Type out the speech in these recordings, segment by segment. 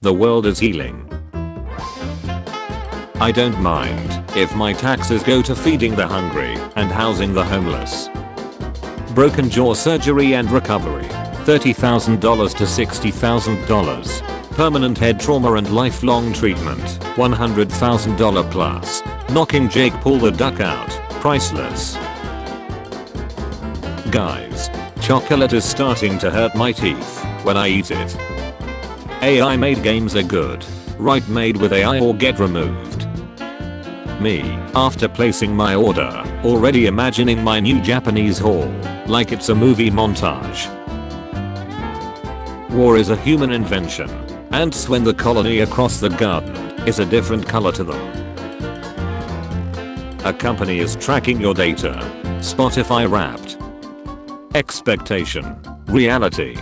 The world is healing. I don't mind if my taxes go to feeding the hungry and housing the homeless. Broken jaw surgery and recovery, $30,000 to $60,000. Permanent head trauma and lifelong treatment, $100,000 plus. Knocking Jake Paul the duck out, priceless. Guys, chocolate is starting to hurt my teeth when I eat it. AI made games are good, right? Made with AI or get removed. Me, after placing my order, already imagining my new Japanese haul, like it's a movie montage. War is a human invention. Ants when the colony across the garden is a different color to them. A company is tracking your data. Spotify Wrapped. Expectation. Reality.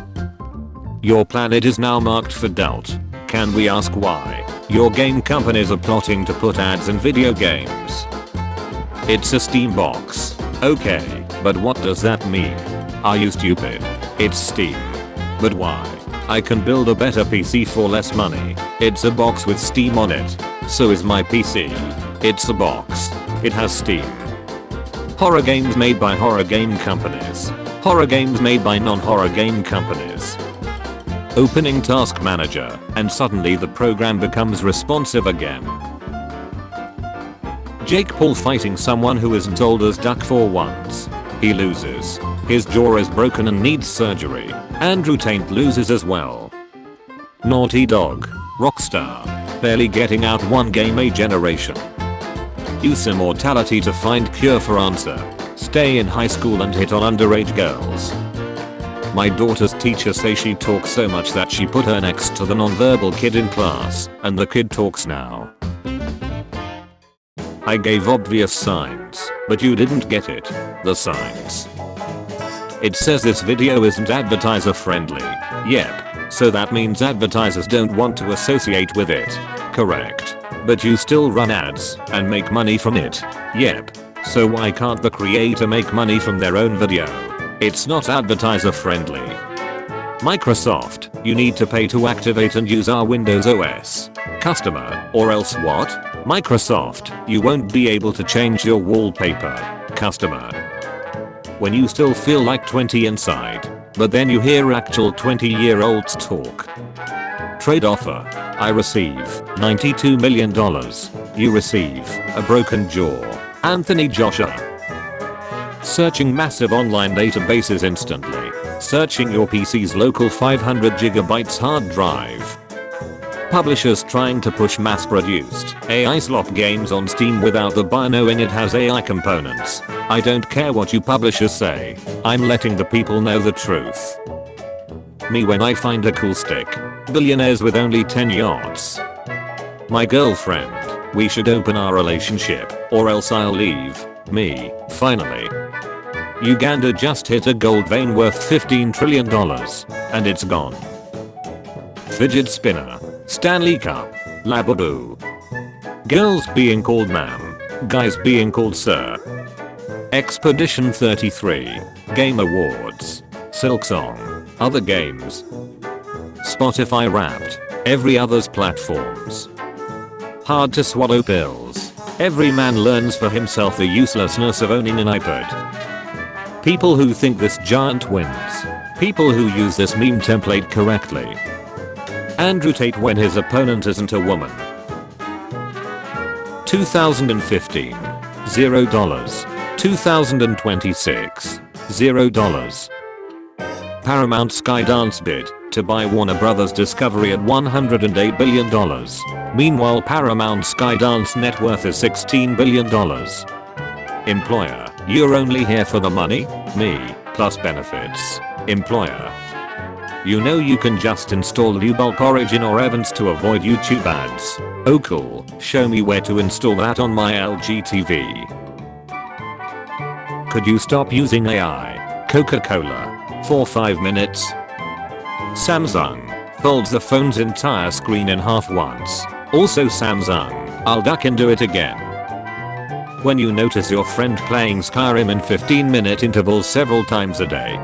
Your planet is now marked for doubt. Can we ask why? Your game companies are plotting to put ads in video games. It's a Steam box. Okay, but what does that mean? Are you stupid? It's Steam. But why? I can build a better PC for less money. It's a box with Steam on it. So is my PC. It's a box. It has Steam. Horror games made by horror game companies. Horror games made by non-horror game companies. Opening Task Manager, and suddenly the program becomes responsive again. Jake Paul fighting someone who isn't old as duck for once. He loses. His jaw is broken and needs surgery. Andrew Tate loses as well. Naughty Dog. Rockstar. Barely getting out one game a generation. Use immortality to find cure for answer. Stay in high school and hit on underage girls. My daughter's teacher says she talks so much that she put her next to the nonverbal kid in class, and the kid talks now. I gave obvious signs, but you didn't get it. The signs. It says this video isn't advertiser friendly. Yep. So that means advertisers don't want to associate with it. Correct. But you still run ads and make money from it. Yep. So why can't the creator make money from their own video? It's not advertiser friendly. Microsoft, you need to pay to activate and use our Windows OS. Customer, or else what? Microsoft, you won't be able to change your wallpaper. Customer. When you still feel like 20 inside, but then you hear actual 20-year-olds talk. Trade offer. I receive $92 million. You receive a broken jaw. Anthony Joshua. Searching massive online databases instantly. Searching your PC's local 500GB hard drive. Publishers trying to push mass-produced AI slop games on Steam without the buyer knowing it has AI components. I don't care what you publishers say. I'm letting the people know the truth. Me when I find a cool stick. Billionaires with only 10 yachts. My girlfriend. We should open our relationship, or else I'll leave. Me, finally. Uganda just hit a gold vein worth $15 trillion, and it's gone. Fidget spinner. Stanley Cup. Lababoo. Girls being called ma'am. Guys being called sir. Expedition 33. Game Awards. Silksong. Other games. Spotify Wrapped. Every other's platforms. Hard to swallow pills. Every man learns for himself the uselessness of owning an iPod. People who think this giant wins. People who use this meme template correctly. Andrew Tate when his opponent isn't a woman. 2015. $0. 2026. $0. Paramount Skydance bid to buy Warner Bros. Discovery at $108 billion. Meanwhile Paramount Skydance net worth is $16 billion. Employer, you're only here for the money? Me, plus benefits. Employer. You know you can just install Lubulk Origin or Evans to avoid YouTube ads. Oh cool, show me where to install that on my LG TV. Could you stop using AI? Coca-Cola. For 5 minutes. Samsung folds the phone's entire screen in half once. Also Samsung, I'll duck and do it again. When you notice your friend playing Skyrim in 15-minute intervals several times a day.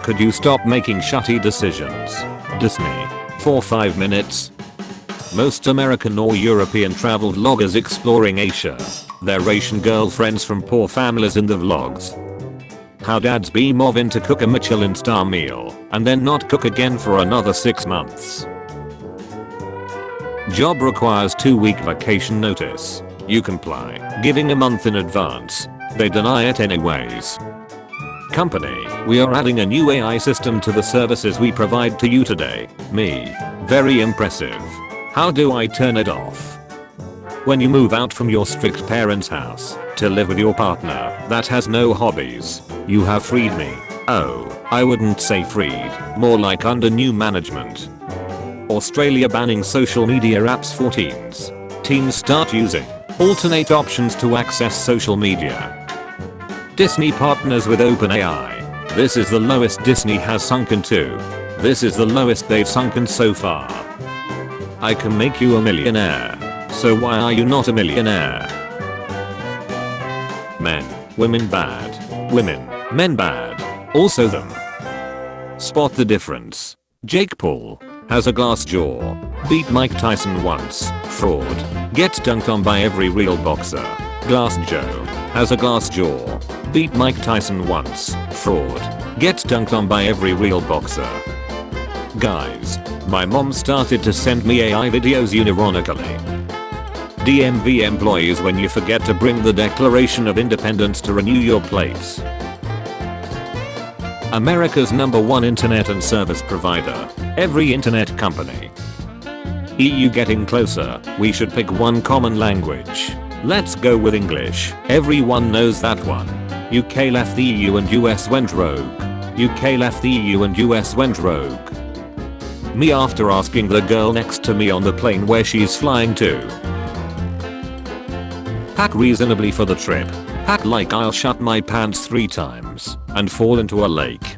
Could you stop making shitty decisions? Disney. For 5 minutes? Most American or European travel vloggers exploring Asia. Their Asian girlfriends from poor families in the vlogs. How dads beam off in to cook a Michelin star meal and then not cook again for another 6 months. Job requires 2-week vacation notice. You comply, giving a month in advance. They deny it anyways. Company, we are adding a new AI system to the services we provide to you today. Me. Very impressive. How do I turn it off? When you move out from your strict parents' house to live with your partner that has no hobbies, you have freed me. Oh, I wouldn't say freed, more like under new management. Australia banning social media apps for teens. Teens start using alternate options to access social media. Disney partners with OpenAI. This is the lowest Disney has sunken to. This is the lowest they've sunken so far. I can make you a millionaire. So why are you not a millionaire? Men, women bad. Women, men bad. Also them. Spot the difference. Jake Paul has a glass jaw. Beat Mike Tyson once. Fraud. Gets dunked on by every real boxer. Glass Joe has a glass jaw. Beat Mike Tyson once. Fraud. Gets dunked on by every real boxer. Guys, my mom started to send me AI videos unironically. DMV employees when you forget to bring the Declaration of Independence to renew your plates. America's #1 internet and service provider. Every internet company. EU getting closer. We should pick one common language. Let's go with English. Everyone knows that one. UK left the EU and US went rogue. UK left the EU and US went rogue. Me after asking the girl next to me on the plane where she's flying to. Pack reasonably for the trip. Pack like I'll shut my pants 3 times and fall into a lake.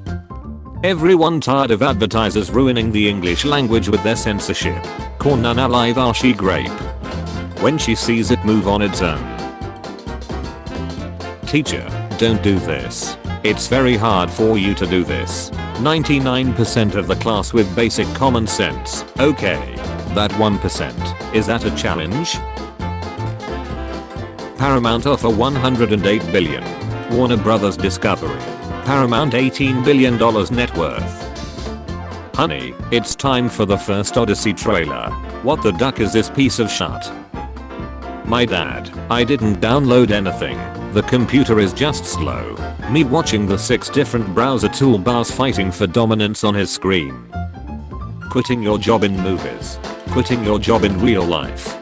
Everyone tired of advertisers ruining the English language with their censorship. Cornana live Archie grape. When she sees it move on its own. Teacher, don't do this. It's very hard for you to do this. 99% of the class with basic common sense. Okay. That 1%. Is that a challenge? Paramount offer $108 billion. Warner Brothers Discovery. Paramount $18 billion net worth. Honey, it's time for the first Odyssey trailer. What the duck is this piece of shit? My dad, I didn't download anything. The computer is just slow. Me watching the 6 different browser toolbars fighting for dominance on his screen. Quitting your job in movies. Quitting your job in real life.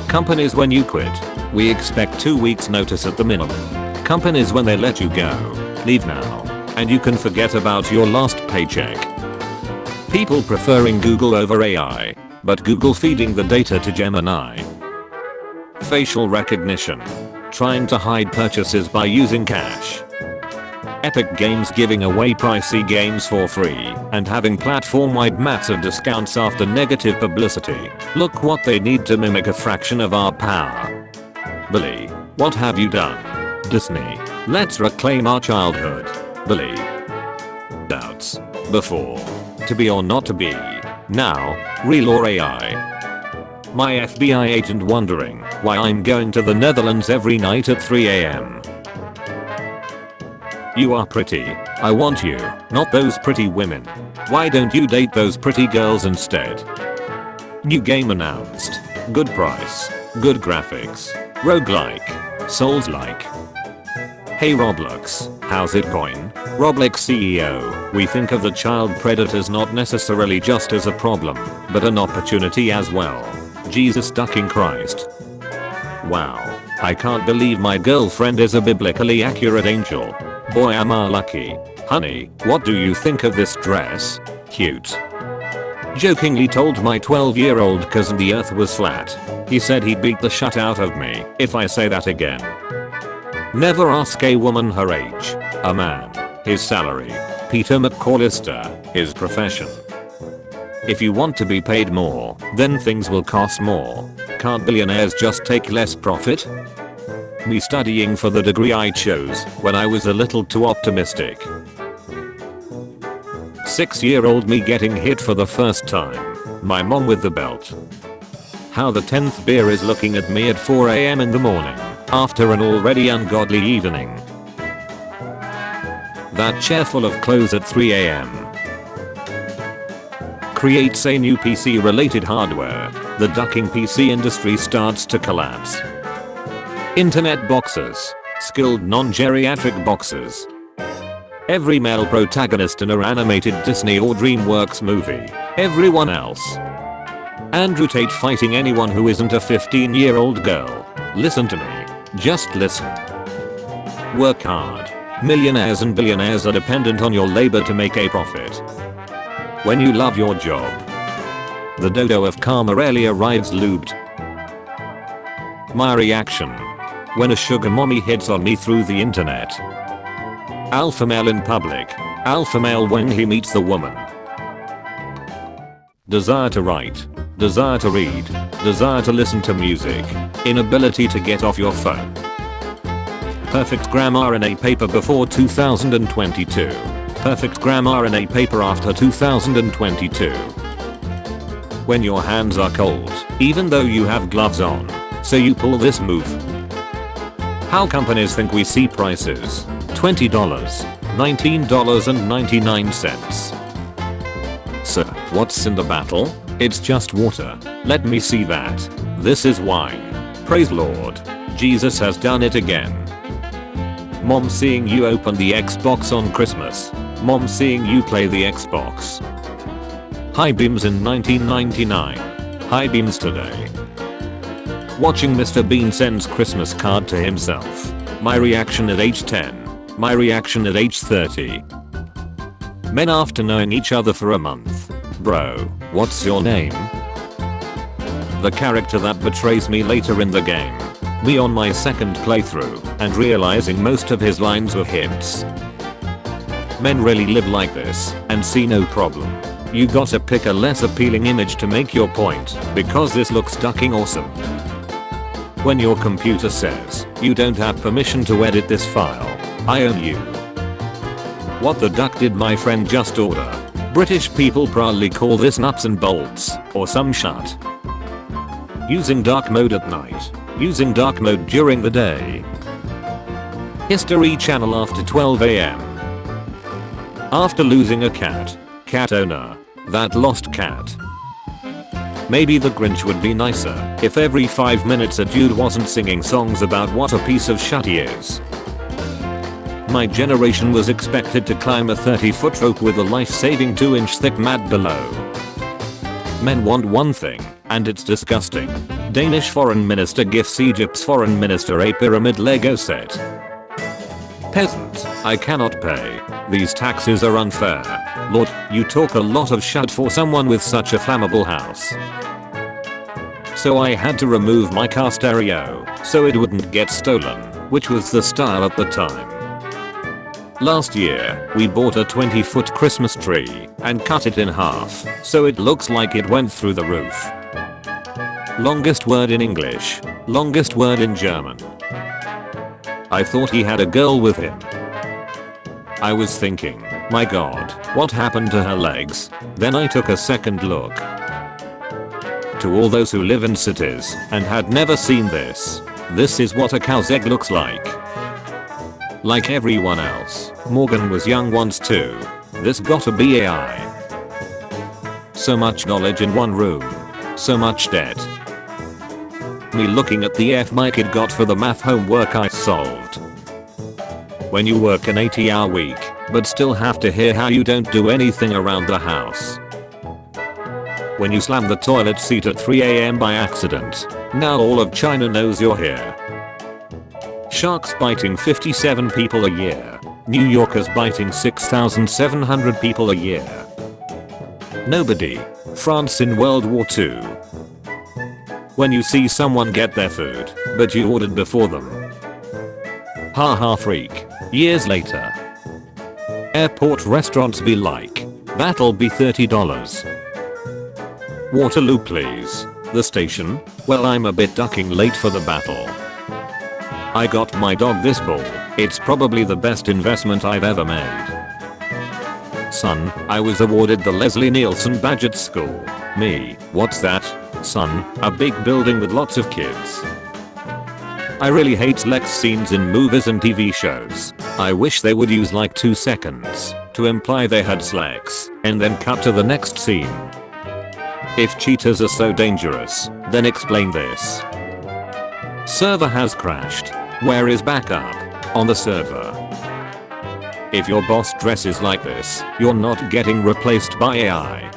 Companies when you quit, we expect 2 weeks notice at the minimum. Companies when they let you go, leave now, and you can forget about your last paycheck. People preferring Google over AI, but Google feeding the data to Gemini. Facial recognition. Trying to hide purchases by using cash. Epic Games giving away pricey games for free and having platform-wide massive discounts after negative publicity. Look what they need to mimic a fraction of our power. Billy, what have you done? Disney, let's reclaim our childhood. Billy. Doubts. Before. To be or not to be. Now, real or AI. My FBI agent wondering why I'm going to the Netherlands every night at 3 AM. You are pretty. I want you, not those pretty women. Why don't you date those pretty girls instead? New game announced. Good price. Good graphics. Roguelike. Souls-like. Hey Roblox, how's it going? Roblox CEO, we think of the child predators not necessarily just as a problem, but an opportunity as well. Jesus ducking Christ. Wow, I can't believe my girlfriend is a biblically accurate angel. Boy am I lucky. Honey, what do you think of this dress? Cute. Jokingly told my 12-year-old cousin the earth was flat. He said he'd beat the shit out of me if I say that again. Never ask a woman her age. A man. His salary. Peter McCallister. His profession. If you want to be paid more, then things will cost more. Can't billionaires just take less profit? Me studying for the degree I chose when I was a little too optimistic. 6-year-old me getting hit for the first time. My mom with the belt. How the 10th beer is looking at me at 4 AM in the morning after an already ungodly evening. That chair full of clothes at 3 AM. Creates a new PC related hardware. The ducking PC industry starts to collapse. Internet boxes. Skilled non-geriatric boxes. Every male protagonist in an animated Disney or DreamWorks movie. Everyone else. Andrew Tate fighting anyone who isn't a 15-year-old girl. Listen to me. Just listen. Work hard. Millionaires and billionaires are dependent on your labor to make a profit. When you love your job. The dodo of karma rarely arrives lubed. My reaction. When a sugar mommy hits on me through the internet. Alpha male in public. Alpha male when he meets the woman. Desire to write. Desire to read. Desire to listen to music. Inability to get off your phone. Perfect grammar in a paper before 2022. Perfect grammar in a paper after 2022. When your hands are cold, even though you have gloves on, so you pull this move. How companies think we see prices. $20, $19.99. Sir, what's in the battle? It's just water. Let me see that. This is wine. Praise Lord. Jesus has done it again. Mom seeing you open the Xbox on Christmas. Mom seeing you play the Xbox. High beams in 1999. High beams today. Watching Mr. Bean sends Christmas card to himself. My reaction at age 10. My reaction at age 30. Men after knowing each other for a month. Bro, what's your name? The character that betrays me later in the game. Me on my second playthrough and realizing most of his lines were hints. Men really live like this and see no problem. You gotta pick a less appealing image to make your point because this looks ducking awesome. When your computer says you don't have permission to edit this file, I own you. What the duck did my friend just order? British people proudly call this nuts and bolts or some shut. Using dark mode at night. Using dark mode during the day. History channel after 12 AM. After losing a cat. Cat owner. That lost cat. Maybe the Grinch would be nicer if every 5 minutes a dude wasn't singing songs about what a piece of shit he is. My generation was expected to climb a 30-foot rope with a life-saving 2-inch thick mat below. Men want one thing, and it's disgusting. Danish foreign minister gifts Egypt's foreign minister a pyramid Lego set. Peasant, I cannot pay. These taxes are unfair. Lord, you talk a lot of shit for someone with such a flammable house. So I had to remove my car stereo so it wouldn't get stolen, which was the style at the time. Last year, we bought a 20-foot Christmas tree and cut it in half so it looks like it went through the roof. Longest word in English, longest word in German. I thought he had a girl with him. I was thinking, my god, what happened to her legs? Then I took a second look. To all those who live in cities and had never seen this is what a cow's egg looks like. Like everyone else, Morgan was young once too. This gotta be AI. So much knowledge in one room. So much debt. Me looking at the F my kid got for the math homework I solved. When you work an 80-hour week, but still have to hear how you don't do anything around the house. When you slam the toilet seat at 3 AM by accident, now all of China knows you're here. Sharks biting 57 people a year. New Yorkers biting 6,700 people a year. Nobody. France in World War II. When you see someone get their food, but you ordered before them. Haha freak. Years later. Airport restaurants be like. That'll be $30. Waterloo please. The station? Well I'm a bit ducking late for the battle. I got my dog this ball. It's probably the best investment I've ever made. Son, I was awarded the Leslie Nielsen badge at school. Me, what's that? Son, a big building with lots of kids. I really hate Lex scenes in movies and TV shows. I wish they would use like 2 seconds to imply they had sex and then cut to the next scene. If cheaters are so dangerous, then explain this. Server has crashed. Where is backup? On the server. If your boss dresses like this, you're not getting replaced by AI.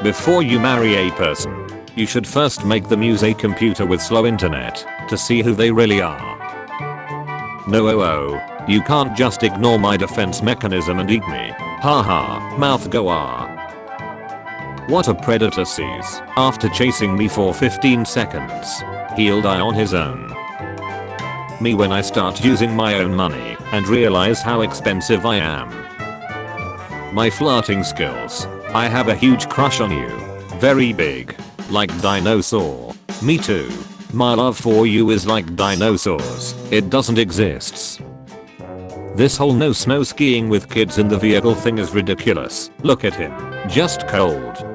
Before you marry a person, you should first make them use a computer with slow internet to see who they really are. No, you can't just ignore my defense mechanism and eat me. Haha, mouth go ah. What a predator sees after chasing me for 15 seconds. He'll die on his own. Me when I start using my own money and realize how expensive I am. My flirting skills. I have a huge crush on you. Very big. Like dinosaur. Me too. My love for you is like dinosaurs. It doesn't exist. This whole no snow skiing with kids in the vehicle thing is ridiculous. Look at him. Just cold.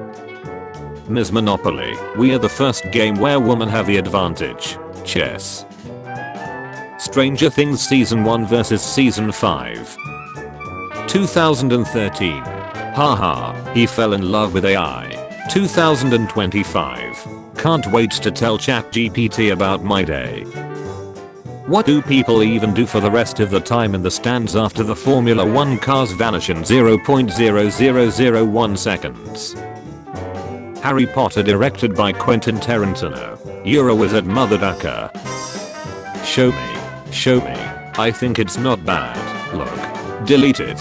Ms. Monopoly. We are the first game where women have the advantage. Chess. Stranger Things Season 1 vs Season 5. 2013. Haha, he fell in love with AI. 2025. Can't wait to tell ChatGPT about my day. What do people even do for the rest of the time in the stands after the Formula 1 cars vanish in 0.0001 seconds? Harry Potter directed by Quentin Tarantino. You're a wizard, mother ducker. Show me. Show me. I think it's not bad. Look. Delete it.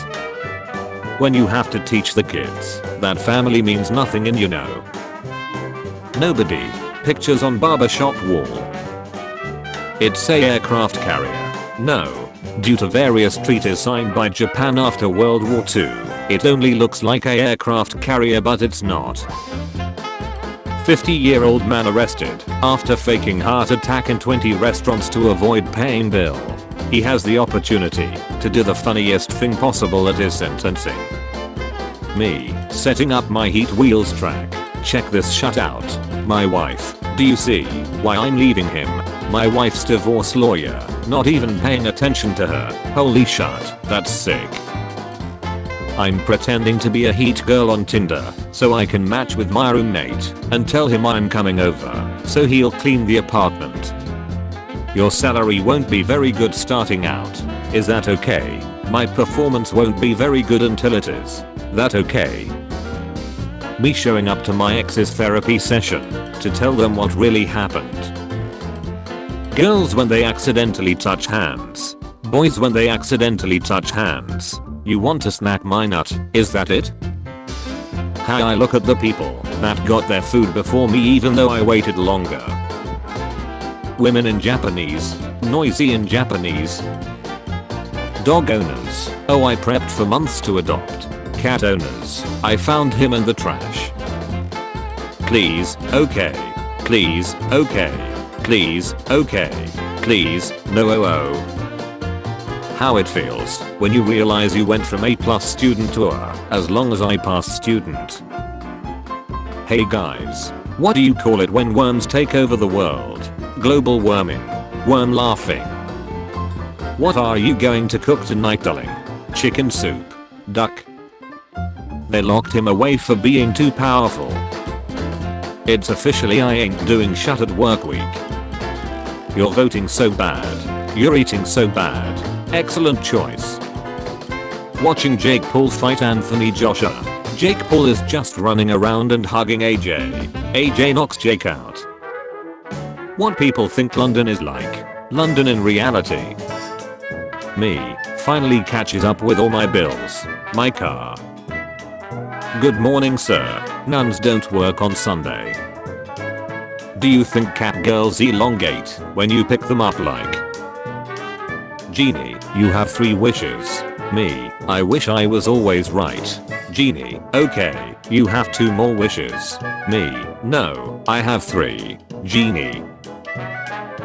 When you have to teach the kids that family means nothing and you know. Nobody. Pictures on barbershop wall. It's a aircraft carrier. No. Due to various treaties signed by Japan after World War II, it only looks like a aircraft carrier but it's not. 50-year-old man arrested after faking heart attack in 20 restaurants to avoid paying bill. He has the opportunity to do the funniest thing possible at his sentencing. Me, setting up my Heat Wheels track. Check this shut out. My wife. Do you see why I'm leaving him? My wife's divorce lawyer, not even paying attention to her. Holy shit, that's sick. I'm pretending to be a heat girl on Tinder so I can match with my roommate and tell him I'm coming over so he'll clean the apartment. Your salary won't be very good starting out. Is that okay? My performance won't be very good until it is. That okay? Me showing up to my ex's therapy session to tell them what really happened. Girls when they accidentally touch hands. Boys when they accidentally touch hands. You want to snack my nut, is that it? How I look at the people that got their food before me even though I waited longer. Women in Japanese, noisy in Japanese. Dog owners, oh I prepped for months to adopt. Cat owners, I found him in the trash. Please, okay. Please, okay. Please, okay. Please, no. How it feels when you realize you went from A+ student to A as long as I pass student. Hey guys, what do you call it when worms take over the world? Global warming. Worm laughing. What are you going to cook tonight, darling? Chicken soup. Duck. They locked him away for being too powerful. It's officially I ain't doing shut at work week. You're voting so bad. You're eating so bad. Excellent choice. Watching Jake Paul fight Anthony Joshua. Jake Paul is just running around and hugging AJ. AJ knocks Jake out. What people think London is like. London in reality. Me finally catches up with all my bills. My car. Good morning sir. Nuns don't work on Sunday. Do you think cat girls elongate when you pick them up like? Genie, you have 3 wishes. Me, I wish I was always right. Genie, okay, you have 2 more wishes. Me, no, I have 3. Genie.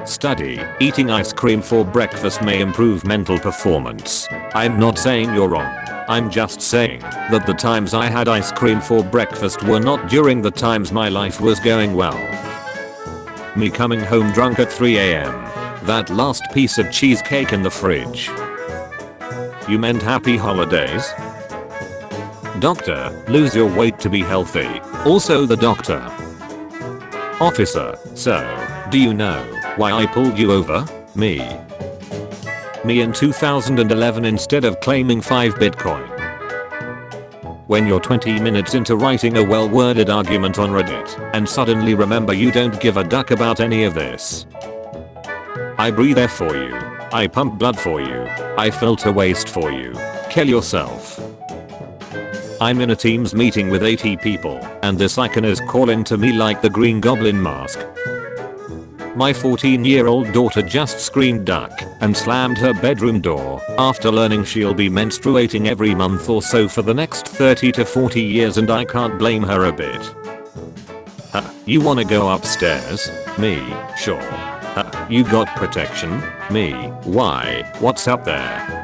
Study, eating ice cream for breakfast may improve mental performance. I'm not saying you're wrong. I'm just saying that the times I had ice cream for breakfast were not during the times my life was going well. Me coming home drunk at 3 AM. That last piece of cheesecake in the fridge. You meant happy holidays? Doctor, lose your weight to be healthy. Also the doctor. Officer, so, do you know why I pulled you over? Me in 2011 instead of claiming 5 Bitcoin. When you're 20 minutes into writing a well-worded argument on Reddit and suddenly remember you don't give a duck about any of this. I breathe air for you. I pump blood for you. I filter waste for you. Kill yourself. I'm in a Teams meeting with 80 people and this icon is calling to me like the Green Goblin mask. My 14-year-old daughter just screamed duck and slammed her bedroom door after learning she'll be menstruating every month or so for the next 30 to 40 years and I can't blame her a bit. You wanna go upstairs? Me, sure. You got protection? Me, why? What's up there?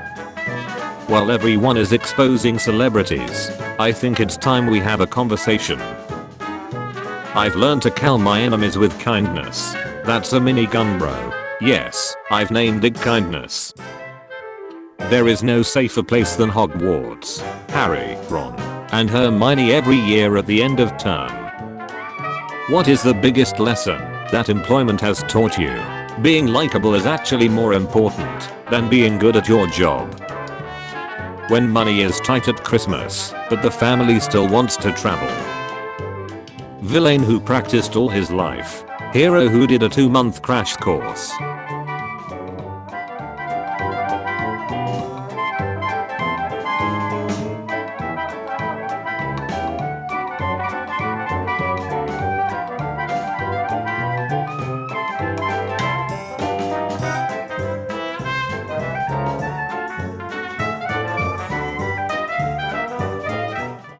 While everyone is exposing celebrities, I think it's time we have a conversation. I've learned to kill my enemies with kindness. That's a minigun, bro. Yes, I've named it kindness. There is no safer place than Hogwarts. Harry, Ron, and Hermione every year at the end of term. What is the biggest lesson that employment has taught you? Being likable is actually more important than being good at your job. When money is tight at Christmas, but the family still wants to travel. Villain who practiced all his life. Hero who did a 2-month crash course.